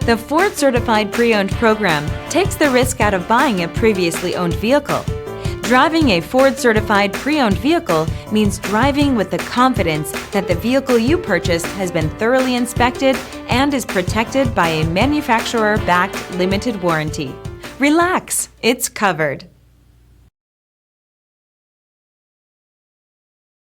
The Ford Certified Pre-Owned program takes the risk out of buying a previously owned vehicle. Driving a Ford Certified Pre-Owned vehicle means driving with the confidence that the vehicle you purchased has been thoroughly inspected and is protected by a manufacturer-backed limited warranty. Relax, it's covered.